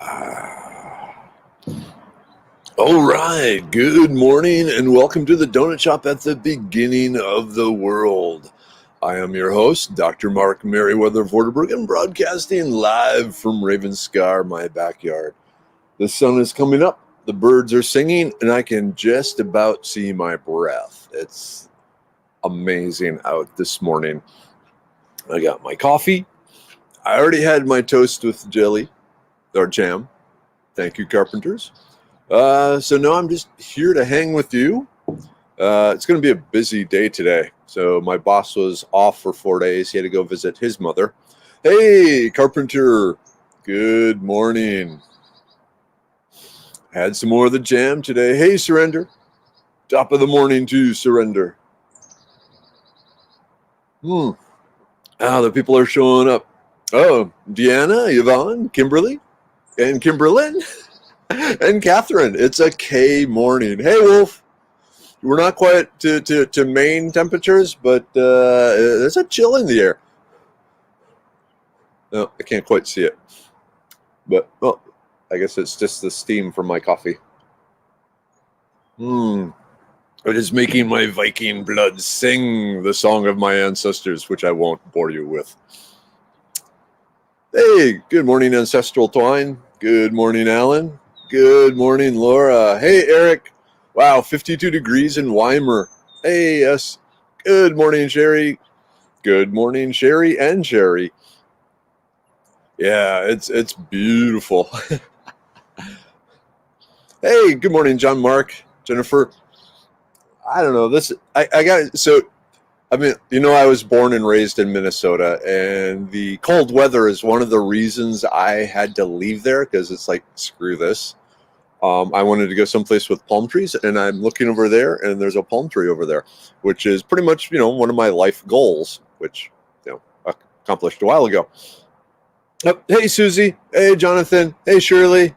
All right, good morning and welcome to the Donut Shop at the beginning of the world. I am your host, Dr. Mark Merriweather Vorderberg, and broadcasting live from Ravenscar, my backyard. The sun is coming up, the birds are singing, and I can just about see my breath. It's amazing out this morning. I got my coffee. I already had my toast with jelly or jam. Thank you, carpenters. So now I'm just here to hang with you. It's going to be a busy day today. So my boss was off for 4 days. He had to go visit his mother. Hey, Carpenter. Good morning. Had some more of the jam today. Hey, Surrender. Top of the morning to Surrender. The people are showing up. Oh, Deanna, Yvonne, Kimberly, and Kimberlyn. And Catherine, it's a K morning. Hey, Wolf. We're not quite to Maine temperatures, but there's a chill in the air. No, I can't quite see it. But, well, I guess it's just the steam from my coffee. It is making my Viking blood sing the song of my ancestors, which I won't bore you with. Hey, good morning, Ancestral Twine. Good morning, Alan. Good morning, Laura. Hey, Eric. Wow, 52 degrees in Weimar. Hey, yes. Good morning, Sherry. Good morning, Sherry and Sherry. Yeah, it's beautiful. Hey, good morning, John Mark, Jennifer. I don't know. I was born and raised in Minnesota, and the cold weather is one of the reasons I had to leave there, because it's like, screw this. I wanted to go someplace with palm trees, and I'm looking over there, and there's a palm tree over there, which is pretty much, one of my life goals, which, accomplished a while ago. Oh, hey, Susie. Hey, Jonathan. Hey, Shirley.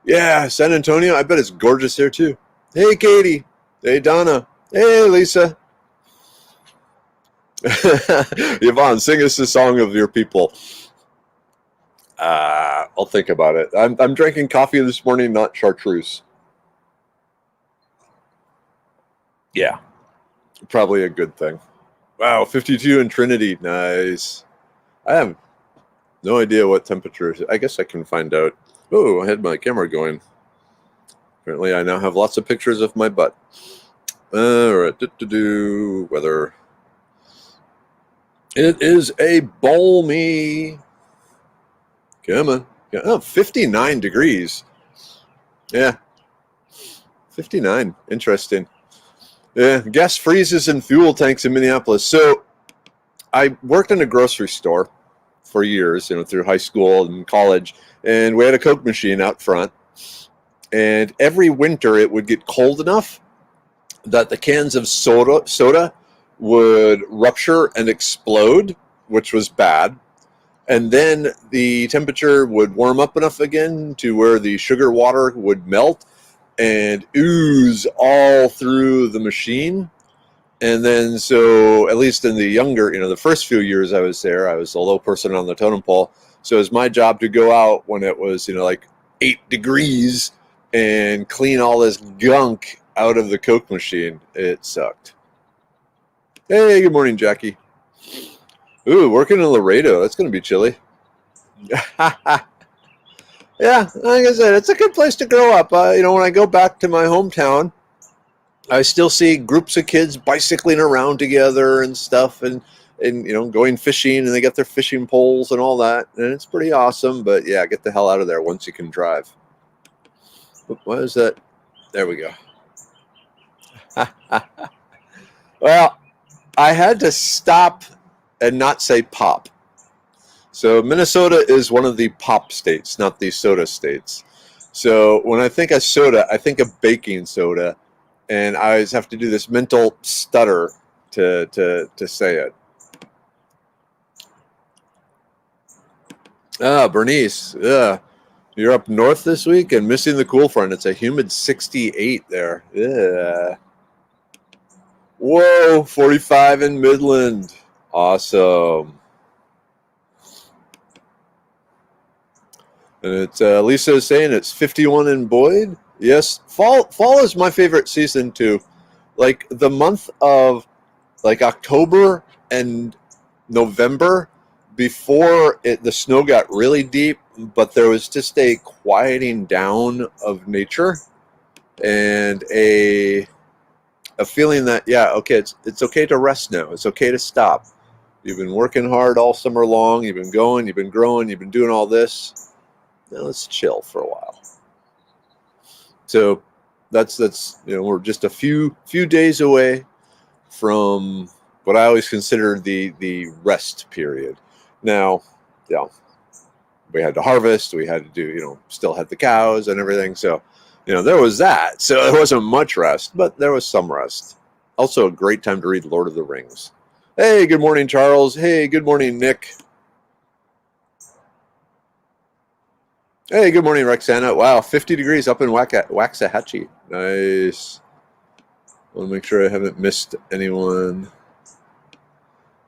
Yeah, San Antonio. I bet it's gorgeous there, too. Hey, Katie. Hey, Donna. Hey, Lisa. Yvonne, sing us a song of your people. I'll think about it. I'm drinking coffee this morning, not chartreuse. Yeah, probably a good thing. Wow, 52 in Trinity. Nice. I have no idea what temperature. I guess I can find out. Oh, I had my camera going. Apparently, I now have lots of pictures of my butt. All right, weather. It is a balmy. Come on. Oh, 59 degrees. Yeah. 59. Interesting. Yeah. Gas freezes in fuel tanks in Minneapolis. So I worked in a grocery store for years, through high school and college. And we had a Coke machine out front. And every winter it would get cold enough that the cans of soda would rupture and explode, which was bad. And then the temperature would warm up enough again to where the sugar water would melt and ooze all through the machine. And then, so at least in the younger, the first few years I was there, I was the low person on the totem pole. So it was my job to go out when it was, like 8 degrees and clean all this gunk out of the Coke machine. It sucked. Hey, good morning, Jackie. Ooh, working in Laredo. That's going to be chilly. Yeah, like I said, it's a good place to grow up. When I go back to my hometown, I still see groups of kids bicycling around together and stuff, and going fishing, and they got their fishing poles and all that, and it's pretty awesome. But yeah, get the hell out of there once you can drive. What is that? There we go. Well, I had to stop and not say pop. So Minnesota is one of the pop states, not the soda states. So when I think of soda, I think of baking soda, and I always have to do this mental stutter to say it. Bernice, you're up north this week and missing the cool front. It's a humid 68 there. Yeah. Whoa, 45 in Midland. Awesome. And it's Lisa is saying it's 51 in Boyd. Yes, fall is my favorite season too. Like the month of like October and November, before the snow got really deep, but there was just a quieting down of nature and a feeling that, yeah, okay, it's okay to rest now. It's okay to stop. You've been working hard all summer long. You've been going. You've been growing. You've been doing all this. Now let's chill for a while. So that's we're just a few days away from what I always considered the rest period. Now, yeah, we had to harvest. We had to do still had the cows and everything. So there was that. So it wasn't much rest, but there was some rest. Also, a great time to read Lord of the Rings. Hey, good morning, Charles. Hey, good morning, Nick. Hey, good morning, Roxana. Wow, 50 degrees up in Waxahachie. Nice. I want to make sure I haven't missed anyone.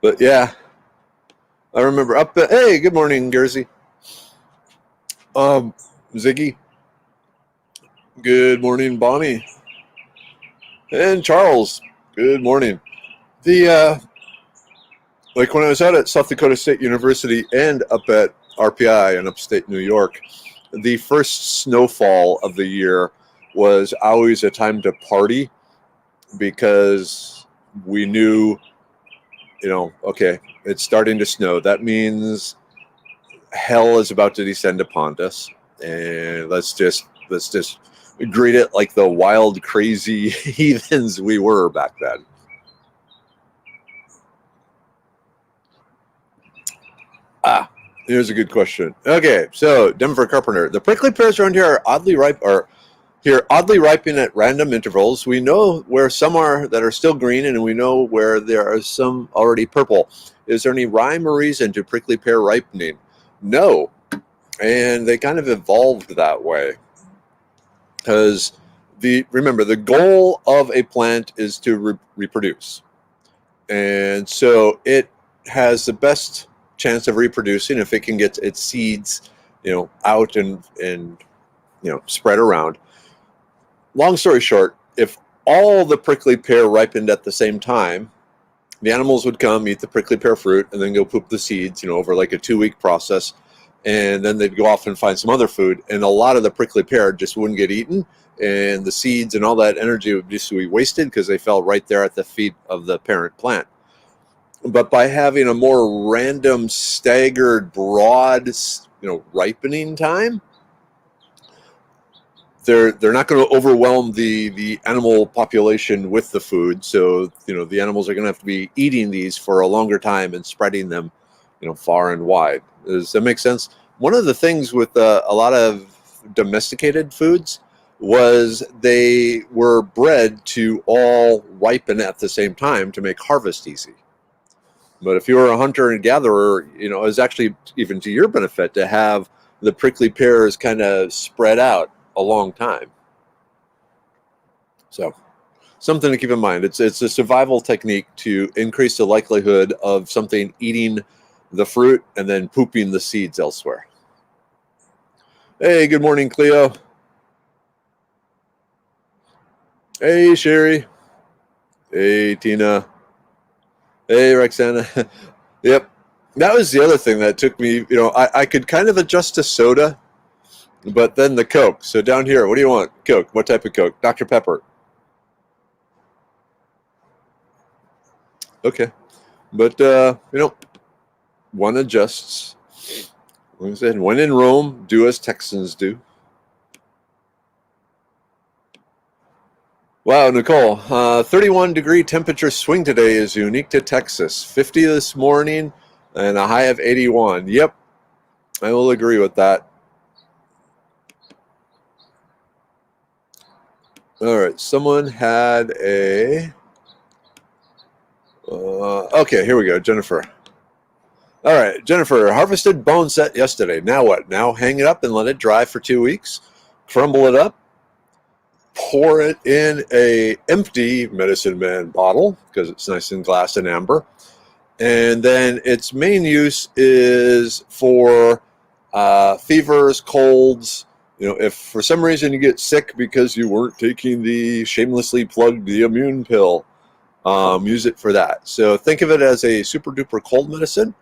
But yeah, I remember up. Hey, good morning, Jersey. Ziggy. Good morning, Bonnie. And Charles. Good morning. Like when I was out at South Dakota State University and up at RPI in upstate New York, the first snowfall of the year was always a time to party because we knew, okay, it's starting to snow. That means hell is about to descend upon us, and let's just greet it like the wild, crazy heathens we were back then. Here's a good question. Okay, so Denver Carpenter, the prickly pears around here are oddly ripening at random intervals. We know where some are that are still green, and we know where there are some already purple. Is there any rhyme or reason to prickly pear ripening? No, and they kind of evolved that way because remember the goal of a plant is to reproduce, and so it has the best chance of reproducing if it can get its seeds out and spread around. Long story short, if all the prickly pear ripened at the same time, the animals would come eat the prickly pear fruit and then go poop the seeds over like a 2-week process, and then they'd go off and find some other food, and a lot of the prickly pear just wouldn't get eaten, and the seeds and all that energy would just be wasted because they fell right there at the feet of the parent plant. But by having a more random, staggered, broad, ripening time, they're not going to overwhelm the animal population with the food. So the animals are going to have to be eating these for a longer time and spreading them, far and wide. Does that make sense? One of the things with a lot of domesticated foods was they were bred to all ripen at the same time to make harvest easy. But if you were a hunter and gatherer, it was actually even to your benefit to have the prickly pears kind of spread out a long time. So something to keep in mind. It's a survival technique to increase the likelihood of something eating the fruit and then pooping the seeds elsewhere. Hey, good morning, Cleo. Hey, Sherry. Hey, Tina. Hey, Roxana. Yep. That was the other thing that took me, I could kind of adjust to soda, but then the Coke. So down here, what do you want? Coke. What type of Coke? Dr. Pepper. Okay. But, one adjusts. Like I said, when in Rome, do as Texans do. Wow, Nicole, 31-degree temperature swing today is unique to Texas. 50 this morning and a high of 81. Yep, I will agree with that. All right, someone had a... okay, here we go, Jennifer. All right, Jennifer, harvested bone set yesterday. Now what? Now hang it up and let it dry for 2 weeks. Crumble it up. Pour it in a empty Medicine Man bottle because it's nice and glass and amber. And then its main use is for fevers, colds. If for some reason you get sick because you weren't taking the shamelessly plugged the immune pill, use it for that. So think of it as a super duper cold medicine,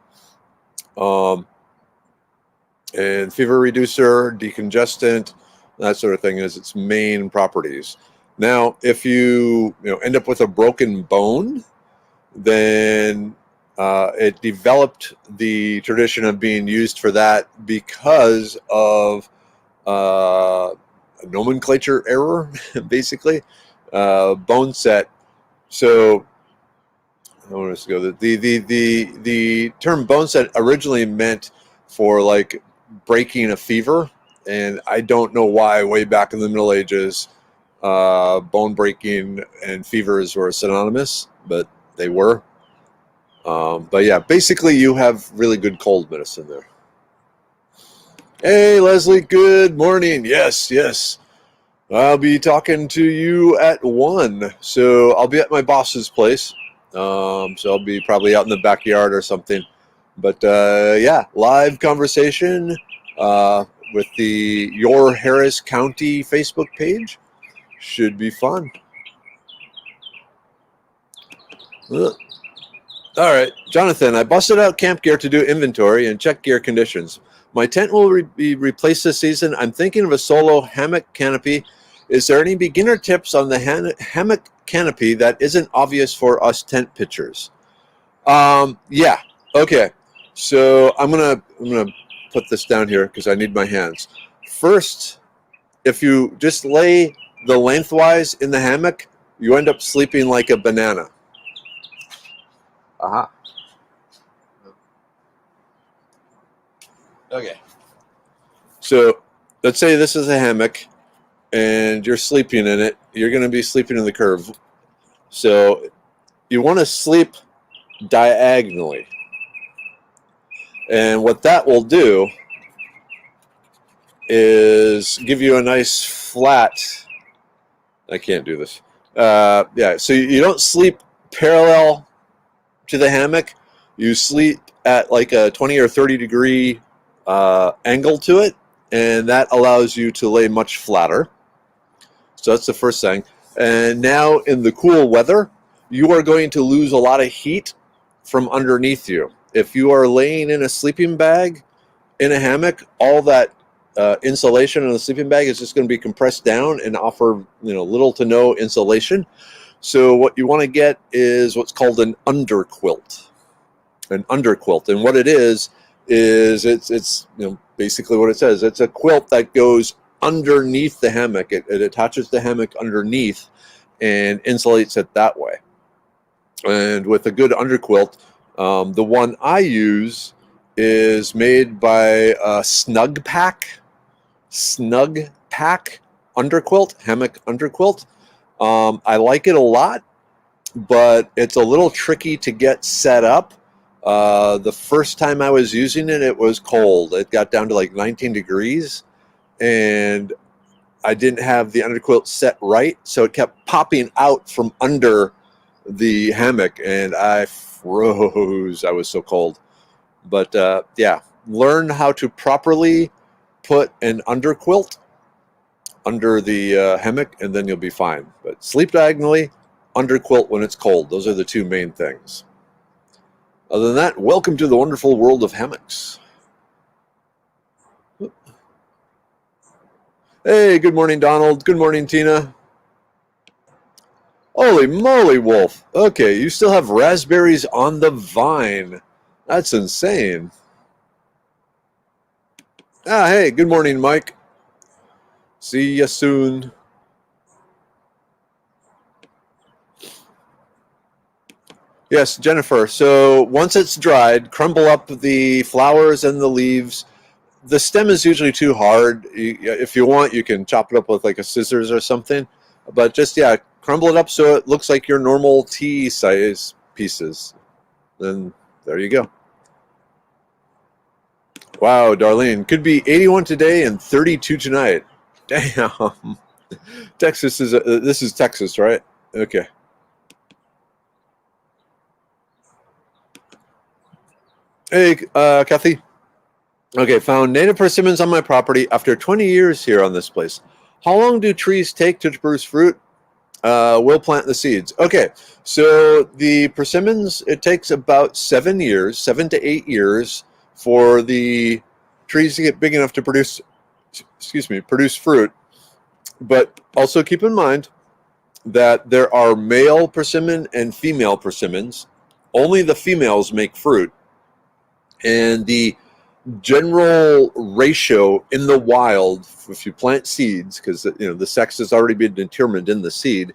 and fever reducer, decongestant, that sort of thing is its main properties. Now, if you end up with a broken bone, then it developed the tradition of being used for that because of a nomenclature error, basically, bone set. So I want to go. The term bone set originally meant for like breaking a fever, and I don't know why. Way back in the Middle Ages, bone breaking and fevers were synonymous, but they were. But yeah, basically, you have really good cold medicine there. Hey, Leslie. Good morning. Yes, yes. I'll be talking to you at 1. So I'll be at my boss's place. So I'll be probably out in the backyard or something. But yeah, live conversation with the Your Harris County Facebook page. Should be fun. All right, Jonathan, I busted out camp gear to do inventory and check gear conditions. My tent will be replaced this season. I'm thinking of a solo hammock canopy. Is there any beginner tips on the hammock canopy that isn't obvious for us tent pitchers? Yeah. Okay. So I'm gonna put this down here because I need my hands. First, if you just lay the lengthwise in the hammock, you end up sleeping like a banana. Aha. Okay. So let's say this is a hammock and you're sleeping in it. You're going to be sleeping in the curve. So you want to sleep diagonally. And what that will do is give you a nice flat. I can't do this. Yeah, so you don't sleep parallel to the hammock. You sleep at like a 20 or 30 degree angle to it, and that allows you to lay much flatter. So that's the first thing. And now in the cool weather, you are going to lose a lot of heat from underneath you. If you are laying in a sleeping bag in a hammock, all that insulation in the sleeping bag is just going to be compressed down and offer little to no insulation. So what you want to get is what's called an underquilt. An underquilt, and what it is it's basically what it says. It's a quilt that goes underneath the hammock. It attaches the hammock underneath and insulates it that way. And with a good underquilt, the one I use is made by Snug Pack underquilt, hammock underquilt. I like it a lot, but it's a little tricky to get set up. The first time I was using it, it was cold. It got down to like 19 degrees, and I didn't have the underquilt set right, so it kept popping out from under the hammock, and I froze. I was so cold. But yeah, learn how to properly put an underquilt under the hammock, and then you'll be fine. But sleep diagonally, underquilt when it's cold. Those are the two main things. Other than that, welcome to the wonderful world of hammocks. Hey, good morning, Donald. Good morning, Tina. Holy moly, Wolf. Okay, you still have raspberries on the vine. That's insane. Hey, good morning, Mike. See you soon. Yes, Jennifer. So once it's dried, crumble up the flowers and the leaves. The stem is usually too hard. If you want, you can chop it up with like a scissors or something. But just, yeah, crumble it up so it looks like your normal tea size pieces. Then there you go. Wow, Darlene. Could be 81 today and 32 tonight. Damn. Texas is, this is Texas, right? Okay. Hey, Kathy. Okay, found native persimmons on my property after 20 years here on this place. How long do trees take to produce fruit? We'll plant the seeds. Okay, so the persimmons, it takes about 7 years, 7 to 8 years for the trees to get big enough to produce, produce fruit. But also keep in mind that there are male persimmon and female persimmons. Only the females make fruit. And the general ratio in the wild, if you plant seeds, because the sex has already been determined in the seed,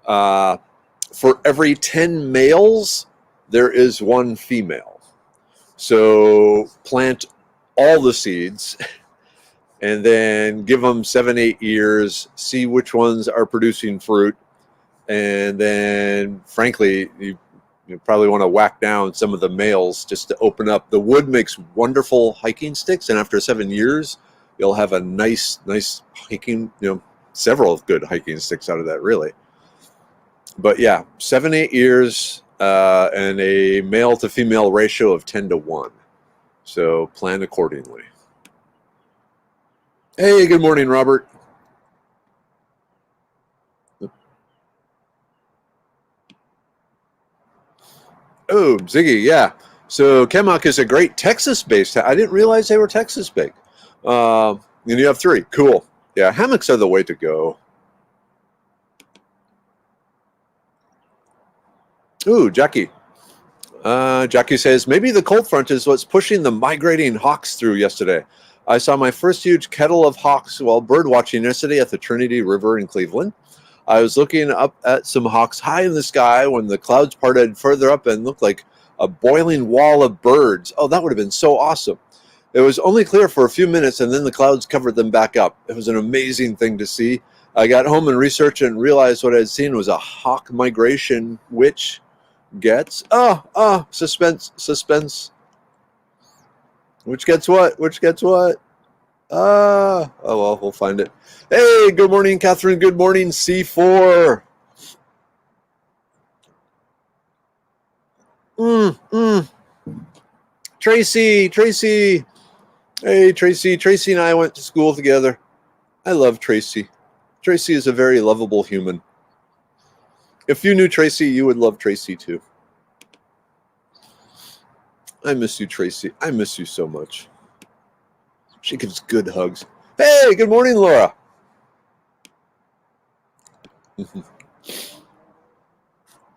for every 10 males, there is one female. So plant all the seeds and then give them 7, 8 years, see which ones are producing fruit. And then, frankly, you probably want to whack down some of the males just to open up. The wood makes wonderful hiking sticks, and after 7 years, you'll have a nice hiking, several good hiking sticks out of that, really. But yeah, 7, 8 years, and a male to female ratio of 10 to 1. So plan accordingly. Hey, good morning, Robert. Oh, Ziggy, yeah. So Chemok is a great Texas-based. I didn't realize they were Texas-based. And you have 3. Cool. Yeah, hammocks are the way to go. Ooh, Jackie. Jackie says, maybe the cold front is what's pushing the migrating hawks through yesterday. I saw my first huge kettle of hawks while bird watching yesterday at the Trinity River in Cleveland. I was looking up at some hawks high in the sky when the clouds parted further up and looked like a boiling wall of birds. Oh, that would have been so awesome. It was only clear for a few minutes and then the clouds covered them back up. It was an amazing thing to see. I got home and researched and realized what I had seen was a hawk migration, which gets suspense. Which gets what? Oh well, we'll find it. Hey, good morning, Catherine. Good morning, C4. Tracy. Hey, Tracy and I went to school together. I love Tracy. Tracy is a very lovable human. If you knew Tracy, you would love Tracy too. I miss you, Tracy. I miss you so much. She gives good hugs. Hey, good morning, Laura.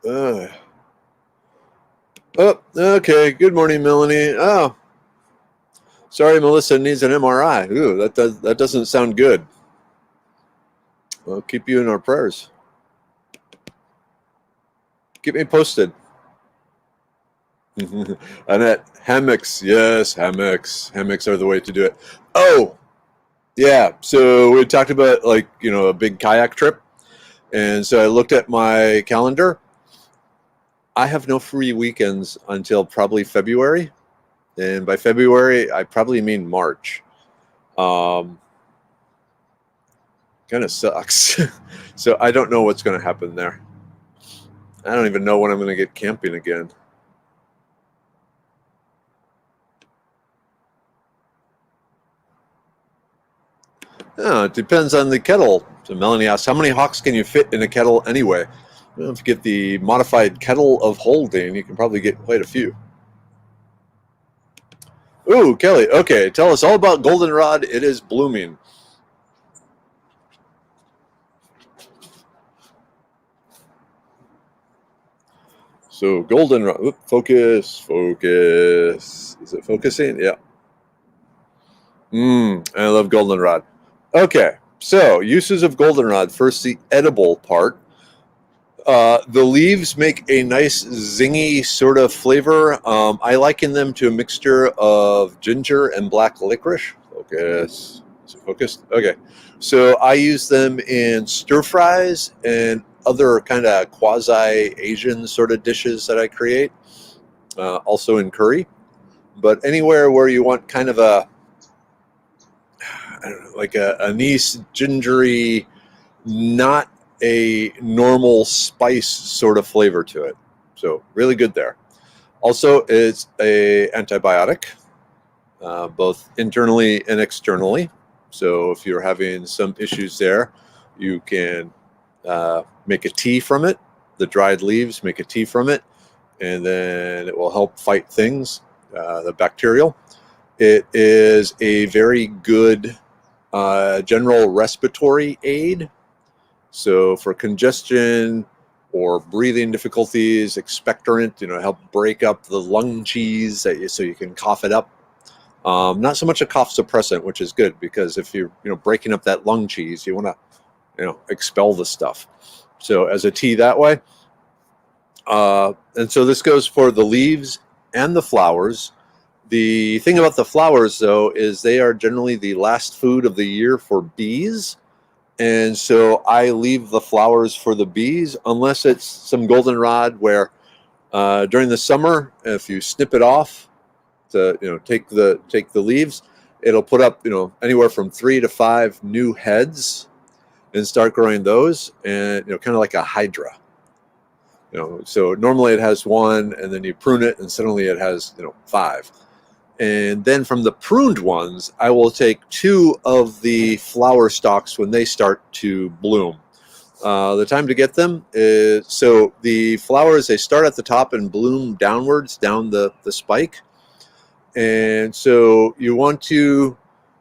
Oh, okay. Good morning, Melanie. Oh, sorry, Melissa needs an MRI. Ooh, that doesn't sound good. We'll keep you in our prayers. Keep me posted. Annette, hammocks. Yes, hammocks. Hammocks are the way to do it. Oh, yeah. So we talked about a big kayak trip. And so I looked at my calendar. I have no free weekends until probably February. And by February, I probably mean March. Kind of sucks. So I don't know what's going to happen there. I don't even know when I'm going to get camping again. Oh, it depends on the kettle. So Melanie asks, how many hawks can you fit in a kettle anyway? Well, if you get the modified kettle of holding, you can probably get quite a few. Ooh, Kelly, okay, tell us all about goldenrod. It is blooming. So goldenrod, focus. Is it focusing? Yeah. I love goldenrod. Okay, so uses of goldenrod. First, the edible part. The leaves make a nice zingy sort of flavor. I liken them to a mixture of ginger and black licorice. Focus. Is it focused? Okay. So I use them in stir fries and other kind of quasi-Asian sort of dishes that I create. Also in curry. But anywhere where you want kind of I don't know, like a anise, gingery, not a normal spice sort of flavor to it. So really good there. Also, it's a antibiotic. both internally and externally. So if you're having some issues there, you can make a tea from it, the dried leaves, make a tea from it, and then it will help fight things, the bacterial. It is a very good general respiratory aid. So for congestion or breathing difficulties, expectorant, help break up the lung cheese so you can cough it up. Not so much a cough suppressant, which is good because if you're breaking up that lung cheese, you want to expel the stuff. So as a tea that way. And so this goes for the leaves and the flowers. The thing about the flowers, though, is they are generally the last food of the year for bees. And so I leave the flowers for the bees, unless it's some goldenrod where during the summer, if you snip it off to take the leaves, it'll put up anywhere from 3 to 5 new heads and start growing those, and kind of like a hydra. So normally it has 1, and then you prune it, and suddenly it has 5. And then from the pruned ones, I will take 2 of the flower stalks when they start to bloom. The time to get them is, so the flowers, they start at the top and bloom downwards, down the spike. And so you want to,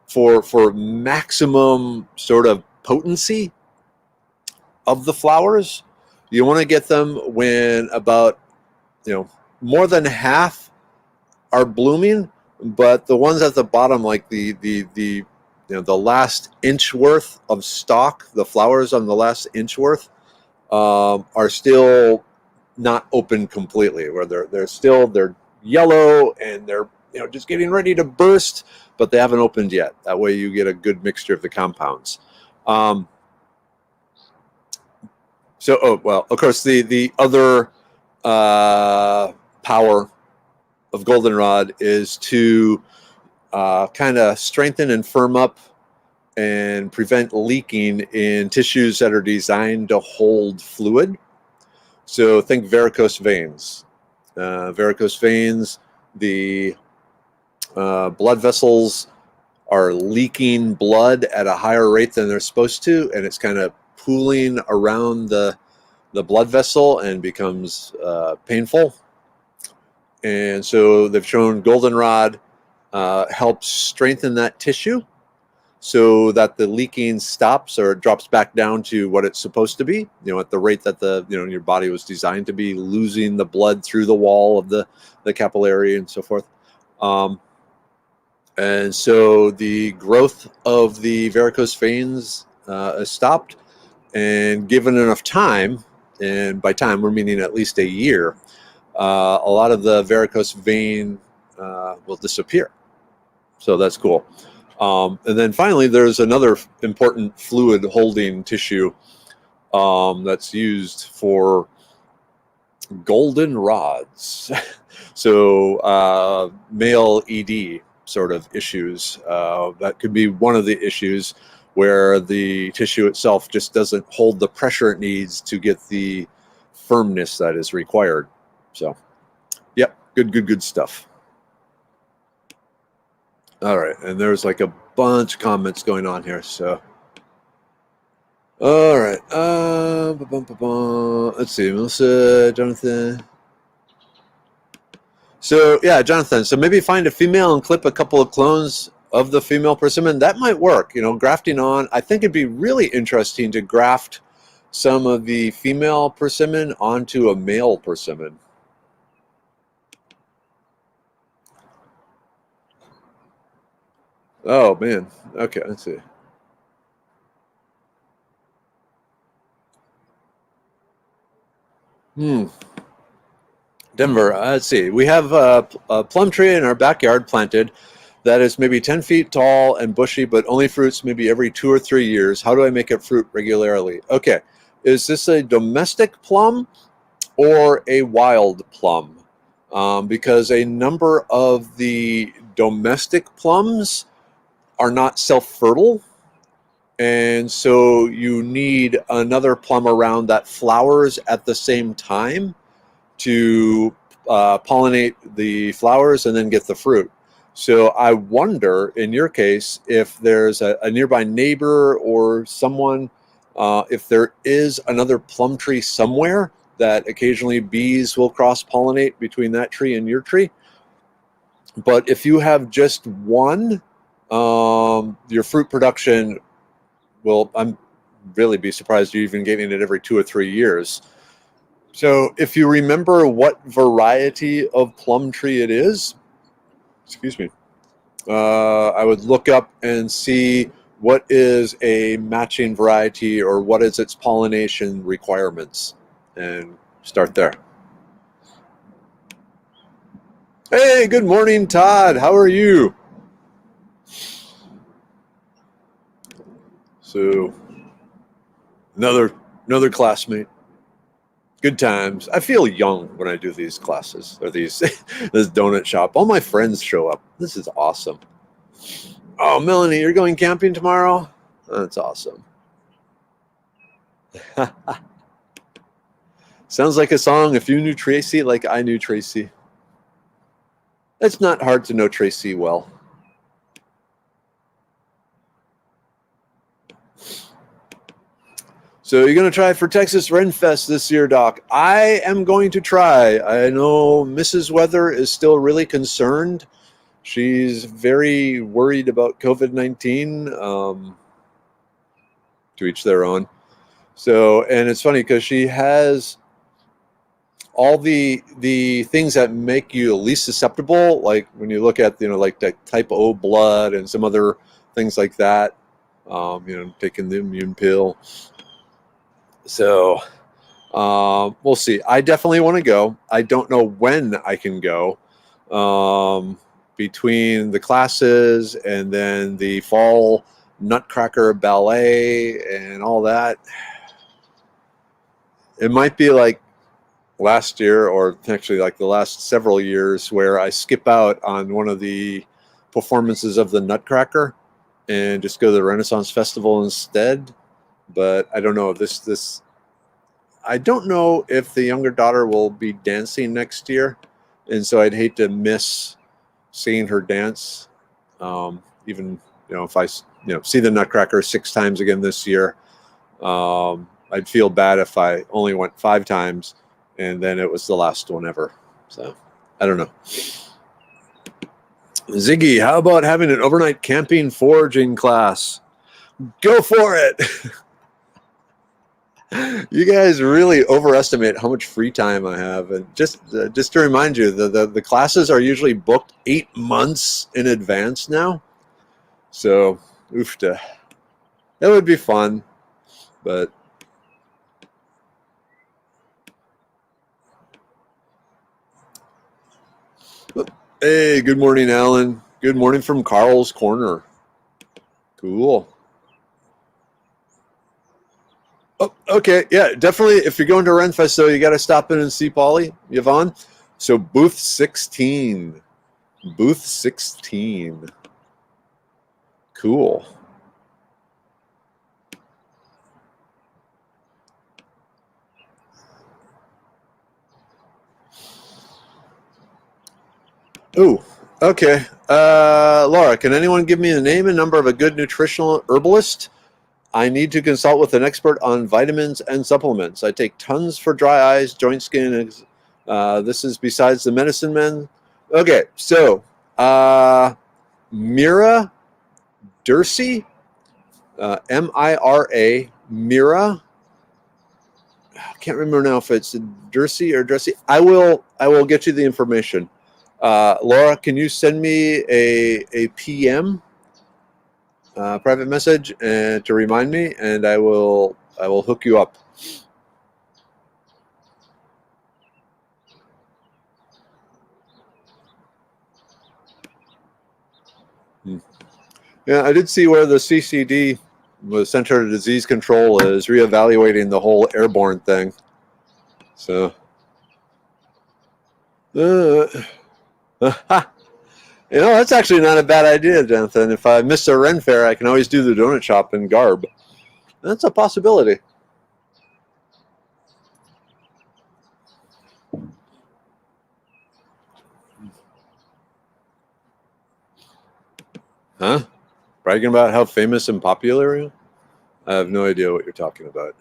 for maximum sort of potency of the flowers, you want to get them when about, more than half are blooming, but the ones at the bottom, like the last inch worth of stalk, the flowers on the last inch worth, are still not open completely, where they're yellow and they're just getting ready to burst, but they haven't opened yet. That way you get a good mixture of the compounds. Of course, the other power of goldenrod is to kind of strengthen and firm up and prevent leaking in tissues that are designed to hold fluid. So think varicose veins. Varicose veins, the blood vessels are leaking blood at a higher rate than they're supposed to, and it's kind of pooling around the blood vessel and becomes painful. And so they've shown goldenrod helps strengthen that tissue so that the leaking stops or drops back down to what it's supposed to be, at the rate that your body was designed to be, losing the blood through the wall of the capillary and so forth. And so the growth of the varicose veins is stopped, and given enough time, and by time we're meaning at least a year, a lot of the varicose vein will disappear. So that's cool. And then finally, there's another important fluid holding tissue that's used for golden rods. So male ED sort of issues. That could be one of the issues where the tissue itself just doesn't hold the pressure it needs to get the firmness that is required. So, yep, good stuff. All right, and there's like a bunch of comments going on here. So, all right, let's see, Melissa, Jonathan. So yeah, Jonathan. So maybe find a female and clip a couple of clones of the female persimmon. That might work. Grafting on. I think it'd be really interesting to graft some of the female persimmon onto a male persimmon. Oh man. Okay, let's see. Denver, let's see. We have a plum tree in our backyard planted that is maybe 10 feet tall and bushy, but only fruits maybe every 2 or 3 years. How do I make it fruit regularly? Okay, is this a domestic plum or a wild plum? Because a number of the domestic plums are not self-fertile, and so you need another plum around that flowers at the same time to pollinate the flowers and then get the fruit. So I wonder, in your case, if there's a nearby neighbor or someone, if there is another plum tree somewhere that occasionally bees will cross-pollinate between that tree and your tree. But if you have just one, your fruit production will, I'm really be surprised you're even getting it every 2 or 3 years. So if you remember what variety of plum tree it is, excuse me, I would look up and see what is a matching variety or what is its pollination requirements and start there. Hey, good morning, Todd. How are you? So another classmate. Good times. I feel young when I do these classes or these this donut shop. All my friends show up. This is awesome. Oh, Melanie, you're going camping tomorrow? That's awesome. Sounds like a song. If you knew Tracy like I knew Tracy. It's not hard to know Tracy well. So you're going to try for Texas Ren Fest this year, Doc? I am going to try. I know Mrs. Weather is still really concerned. She's very worried about COVID-19. To each their own. So, and it's funny because she has all the things that make you least susceptible, like when you look at like the type O blood and some other things like that. Taking the immune pill. So we'll see. I definitely want to go. I don't know when I can go. Between the classes and then the fall Nutcracker ballet and all that, it might be like last year, or actually like the last several years, where I skip out on one of the performances of the Nutcracker and just go to the Renaissance Festival instead. But I don't know if this I don't know if the younger daughter will be dancing next year, and so I'd hate to miss seeing her dance. Even if I see the Nutcracker 6 times again this year, I'd feel bad if I only went 5 times and then it was the last one ever. So I don't know. Ziggy, how about having an overnight camping foraging class? Go for it. You guys really overestimate how much free time I have. And just to remind you, the classes are usually booked 8 months in advance now. So, oofta. It would be fun, but hey, good morning, Alan. Good morning from Carl's Corner. Cool. Oh, okay. Yeah, definitely. If you're going to Renfest, though, you got to stop in and see Polly, Yvonne. So booth 16. Booth 16. Cool. Ooh, okay. Laura, can anyone give me the name and number of a good nutritional herbalist? I need to consult with an expert on vitamins and supplements. I take tons for dry eyes, joint skin. This is besides the medicine men. Okay, so Mira Dursey, Mira, Mira. I can't remember now if it's Dursey or Dursey. I will get you the information. Laura, can you send me a PM, private message, and to remind me, and I will hook you up. Yeah, I did see where the CCD, the Center for Disease Control, is reevaluating the whole airborne thing. So, that's actually not a bad idea, Jonathan. If I miss a Ren Fair, I can always do the donut shop in garb. That's a possibility. Huh? Bragging about how famous and popular you are? I have no idea what you're talking about.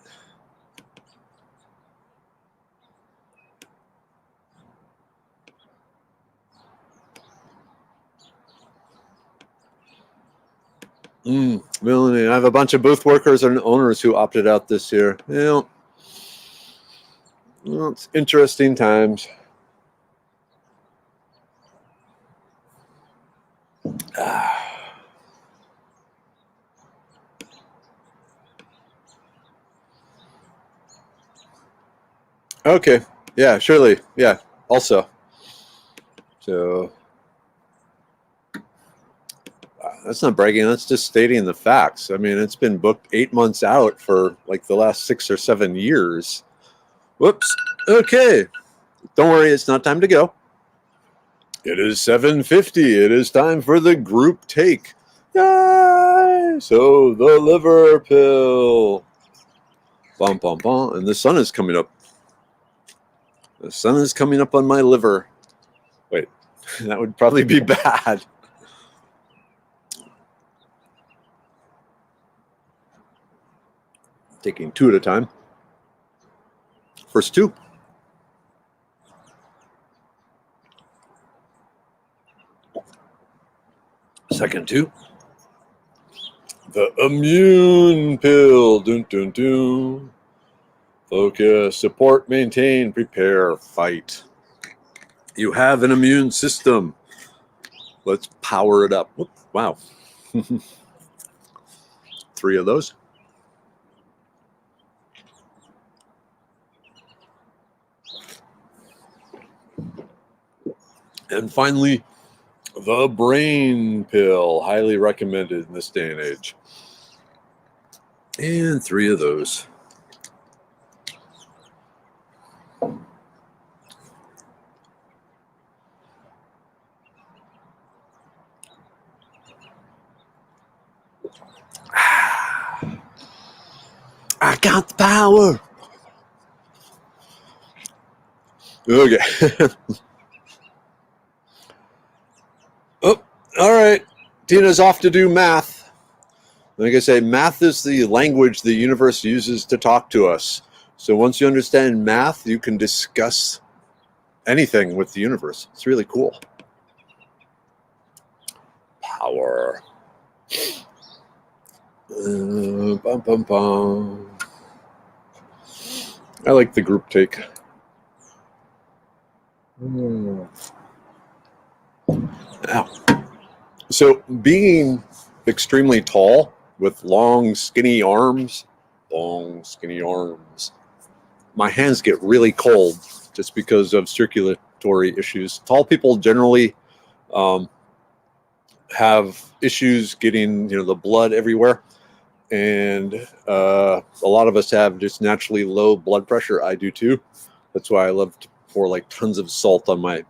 Melanie, I have a bunch of booth workers and owners who opted out this year. Well, it's interesting times. Okay. Yeah, surely. Yeah, also. So that's not bragging. That's just stating the facts. I mean, it's been booked 8 months out for like the last 6 or 7 years. Whoops. Okay. Don't worry. It's not time to go. It is 7:50. It is time for the group take. Yay! So the liver pill. Bum, bum, bum. And the sun is coming up. The sun is coming up on my liver. Wait, that would probably be bad. Taking 2 at a time. First 2. Second 2. The immune pill. Dun, dun, dun. Focus, support, maintain, prepare, fight. You have an immune system. Let's power it up. Whoop, wow. 3 of those. And finally, the brain pill. Highly recommended in this day and age. And 3 of those. I got the power. Okay. Oh, all right. Tina's off to do math. Like I say, math is the language the universe uses to talk to us. So once you understand math, you can discuss anything with the universe. It's really cool. Power. Bum, bum, bum. I like the group take. Ow. So being extremely tall with long, skinny arms, my hands get really cold just because of circulatory issues. Tall people generally have issues getting the blood everywhere, and a lot of us have just naturally low blood pressure. I do too. That's why I love to pour like tons of salt on my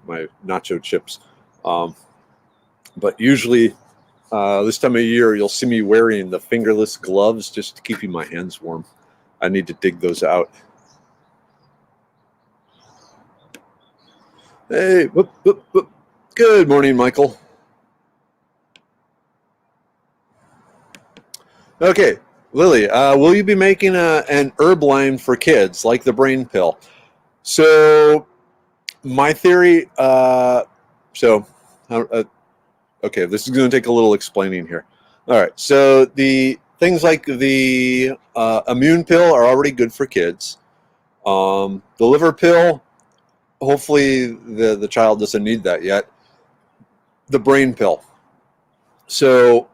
nacho chips. But usually this time of year, you'll see me wearing the fingerless gloves just to keep my hands warm. I need to dig those out. Hey, whoop, whoop, whoop. Good morning, Michael. Okay, Lily, will you be making an herb line for kids, like the brain pill? So, my theory, okay, this is going to take a little explaining here. All right, so the things like the immune pill are already good for kids. The liver pill, hopefully the child doesn't need that yet. The brain pill. So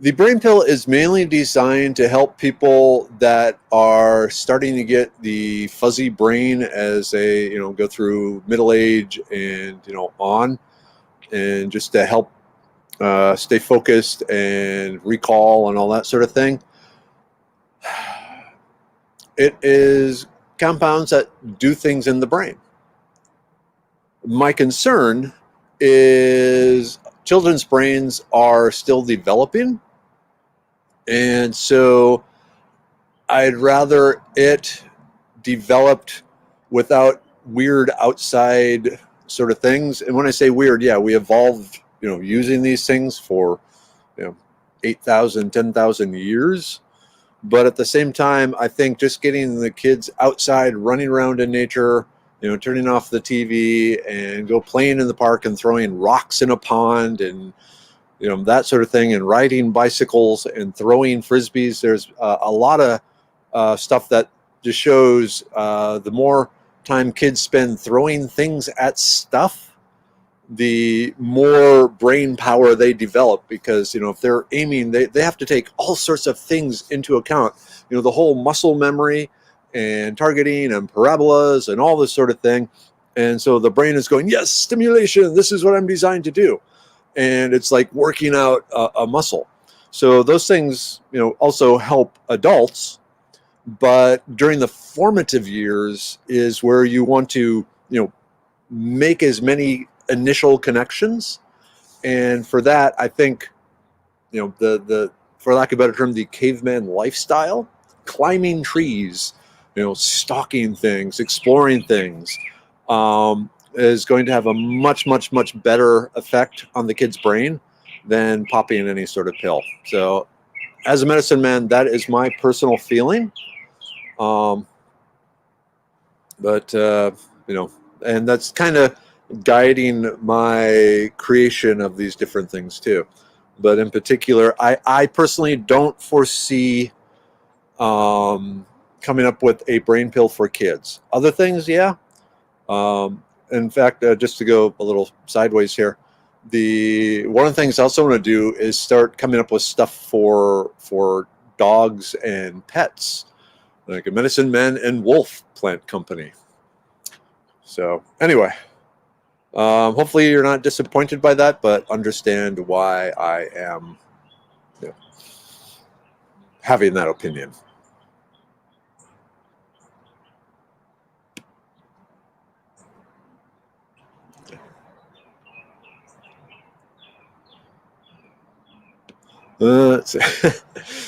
the brain pill is mainly designed to help people that are starting to get the fuzzy brain as they go through middle age and on, and just to help stay focused and recall and all that sort of thing. It is compounds that do things in the brain. My concern is children's brains are still developing, and so I'd rather it developed without weird outside sort of things. And when I say weird, yeah, we evolved, using these things for, 8,000, 10,000 years. But at the same time, I think just getting the kids outside, running around in nature, turning off the TV and go playing in the park and throwing rocks in a pond and, that sort of thing, and riding bicycles and throwing frisbees. There's a lot of stuff that just shows the more time kids spend throwing things at stuff, the more brain power they develop, because if they're aiming, they have to take all sorts of things into account, the whole muscle memory and targeting and parabolas and all this sort of thing. And so the brain is going, yes, stimulation, this is what I'm designed to do. And it's like working out a muscle. So those things also help adults, but during the formative years is where you want to make as many initial connections. And for that, I think the for lack of a better term, the caveman lifestyle, climbing trees, stalking things, exploring things, is going to have a much better effect on the kid's brain than popping any sort of pill. So as a medicine man, that is my personal feeling. But and that's kind of guiding my creation of these different things too. But in particular, I personally don't foresee coming up with a brain pill for kids. Other things, yeah. In fact, just to go a little sideways here, one of the things I also want to do is start coming up with stuff for dogs and pets, like a medicine man and wolf plant company. So anyway, hopefully you're not disappointed by that, but understand why I am having that opinion.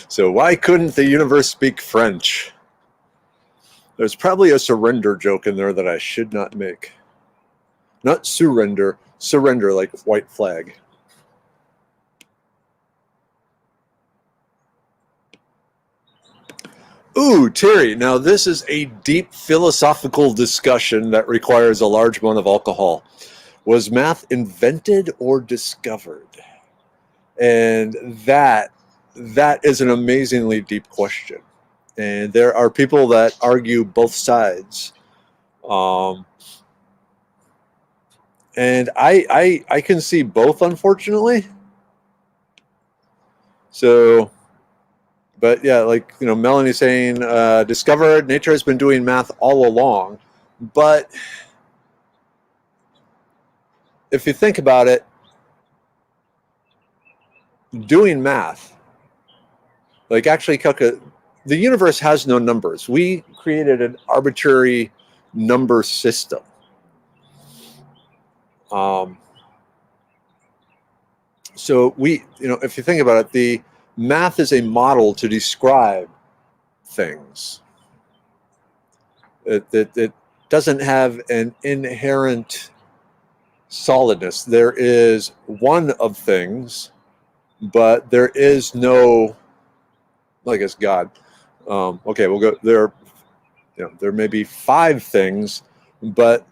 So why couldn't the universe speak French? There's probably a surrender joke in there that I should not make. Not surrender, surrender like white flag. Ooh, Terry, now this is a deep philosophical discussion that requires a large amount of alcohol. Was math invented or discovered? And that is an amazingly deep question. And there are people that argue both sides. And I can see both, unfortunately. So, but yeah, like, Melanie saying, discovered, nature has been doing math all along. But if you think about it, doing math, like actually the universe has no numbers. We created an arbitrary number system. So if you think about it, the math is a model to describe things. It doesn't have an inherent solidness. There is one of things, but there is no, I guess, God. Okay, we'll go there. There may be 5 things, but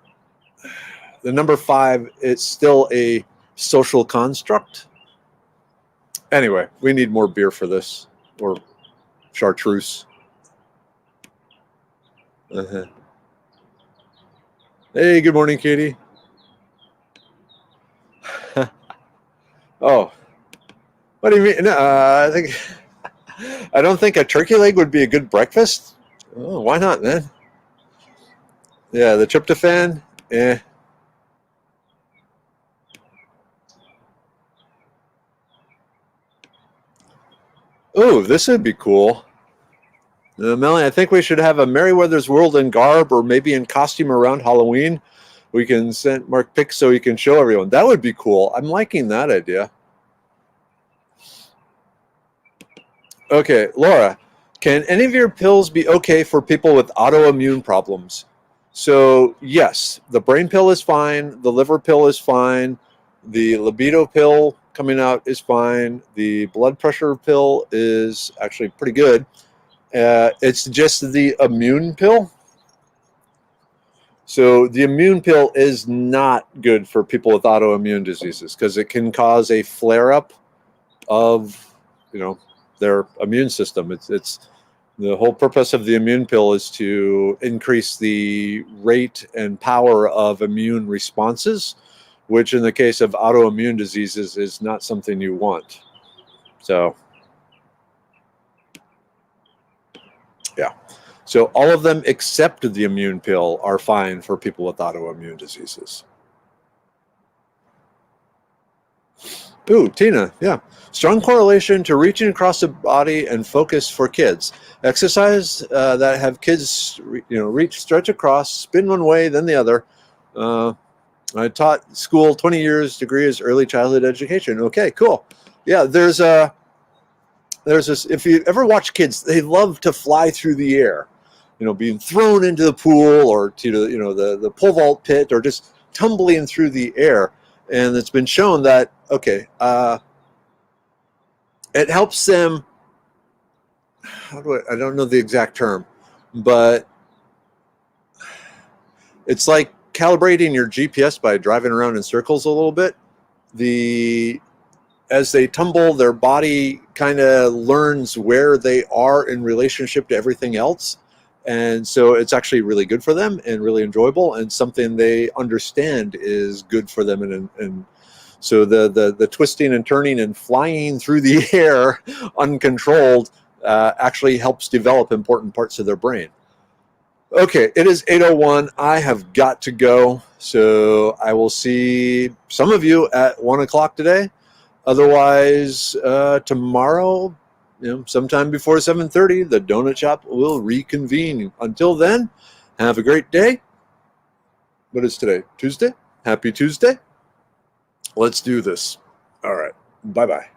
the number 5 is still a social construct. Anyway, we need more beer for this, or chartreuse. Uh-huh. Hey, good morning, Katie. Oh, what do you mean? I don't think a turkey leg would be a good breakfast. Oh, why not, man? Yeah, the tryptophan. Oh, this would be cool. Melanie, I think we should have a Merryweather's World in garb, or maybe in costume around Halloween. We can send Mark pics so he can show everyone. That would be cool. I'm liking that idea. Okay, Laura, can any of your pills be okay for people with autoimmune problems? So yes, the brain pill is fine. The liver pill is fine. The libido pill coming out is fine. The blood pressure pill is actually pretty good. It's just the immune pill. So the immune pill is not good for people with autoimmune diseases because it can cause a flare-up of, their immune system. It's the whole purpose of the immune pill is to increase the rate and power of immune responses, which in the case of autoimmune diseases is not something you want. So, yeah. So all of them except the immune pill are fine for people with autoimmune diseases. Ooh, Tina, yeah. Strong correlation to reaching across the body and focus for kids. Exercise that have kids, reach, stretch across, spin one way, then the other. I taught school 20 years, degree is early childhood education. Okay, cool. Yeah, there's this, if you ever watch kids, they love to fly through the air, being thrown into the pool or to the pole vault pit or just tumbling through the air. And it's been shown that, it helps them, I don't know the exact term, but it's like calibrating your GPS by driving around in circles a little bit. As they tumble, their body kind of learns where they are in relationship to everything else. And so it's actually really good for them and really enjoyable and something they understand is good for them. And so the twisting and turning and flying through the air uncontrolled actually helps develop important parts of their brain. Okay, it is 8:01. I have got to go. So I will see some of you at 1 o'clock today. Otherwise, tomorrow, sometime before 7:30, the donut shop will reconvene. Until then, have a great day. What is today? Tuesday? Happy Tuesday. Let's do this. All right. Bye-bye.